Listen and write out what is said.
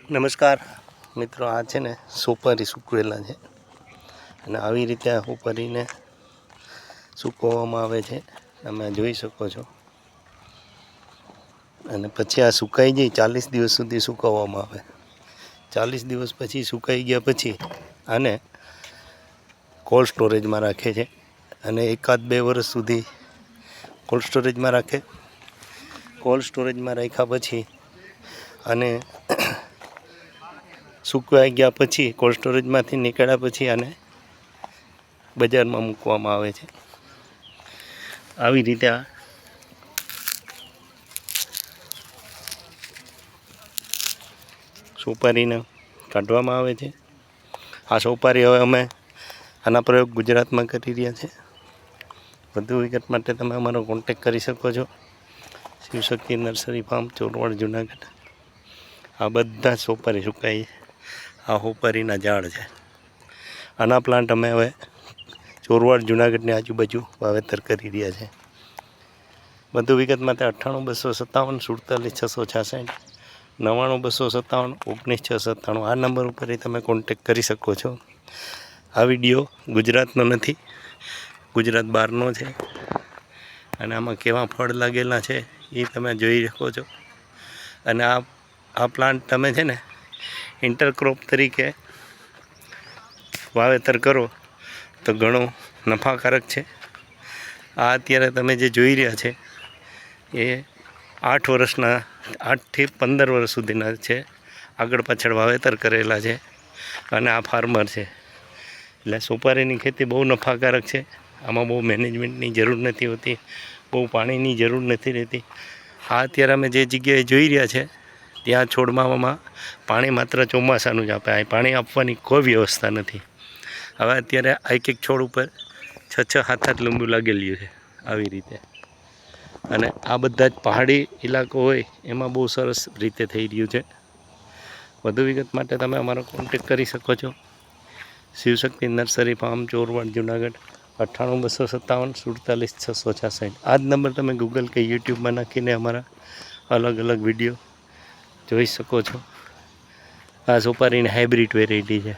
નમસ્કાર મિત્રો, આ છે ને સુપારી સૂકવેલા છે અને આવી રીતે આ સુપારીને સૂકવવામાં આવે છે. તમે જોઈ શકો છો. અને પછી આ સુકાઈ જાય 40 દિવસ સુધી સૂકવવામાં આવે. 40 દિવસ પછી સુકાઈ ગયા પછી આને કોલ્ડ સ્ટોરેજમાં રાખે છે અને 1-2 વર્ષ સુધી કોલ્ડ સ્ટોરેજમાં રાખે. કોલ્ડ સ્ટોરેજમાં રાખ્યા પછી અને સુકવાઈ ગયા પછી કોલ્ડ સ્ટોરેજમાંથી નીકળ્યા પછી આને બજારમાં મૂકવામાં આવે છે. આવી રીતે આ સોપારીને કાઢવામાં આવે છે. આ સોપારી હવે અમે આના પ્રયોગ ગુજરાતમાં કરી રહ્યા છે. વધુ વિગત માટે તમે અમારો કોન્ટેક કરી શકો છો. Shivshakti nursery farm, Chorwad, Junagadh. આ બધા સોપારી સુકાઈ, આ સોપારીના ઝાડ છે. આના પ્લાન્ટ અમે હવે ચોરવાડ, જુનાગઢની આજુબાજુ વાવેતર કરી રહ્યા છે. વધુ વિગત માટે 98 257 47 666 99 257 19 697 આ નંબર ઉપર તમે કોન્ટેક કરી શકો છો. આ વિડીયો ગુજરાતનો નથી, ગુજરાત બહારનો છે અને આમાં કેવા ફળ લાગેલા છે એ તમે જોઈ શકો છો. અને આ પ્લાન્ટ તમે છે ને ઇન્ટરક્રોપ તરીકે વાવેતર કરો તો ઘણો નફાકારક છે. આ અત્યારે તમે જે જોઈ રહ્યા છે એ 8 થી 15 વર્ષ સુધીના છે. આગળ પાછળ વાવેતર કરેલા છે અને આ ફાર્મર છે. એટલે સોપારીની ખેતી બહુ નફાકારક છે. આમાં બહુ મેનેજમેન્ટની જરૂર નથી હોતી, બહુ પાણીની જરૂર નથી રહેતી. આ અત્યારે અમે જે જગ્યાએ જોઈ રહ્યા છે ત્યાં છોડમાં પાણી માત્ર ચોમાસાનું જ આપે. પાણી આપવાની કોઈ વ્યવસ્થા નથી. હવે અત્યારે એક છોડ ઉપર 6-7 લીંબુ લાગેલી છે આવી રીતે. અને આ બધા જ પહાડી ઇલાકો હોય એમાં બહુ સરસ રીતે થઈ રહ્યું છે. વધુ વિગત માટે તમે અમારો કોન્ટેક કરી શકો છો. Shivshakti nursery farm, Chorwad, Junagadh. 98 257 47 666 આ જ નંબર તમે ગૂગલ કે યુટ્યુબમાં નાખીને અમારા અલગ અલગ વિડીયો જોઈ શકો છો. આ સોપારીની હાઇબ્રિડ વેરાયટી છે.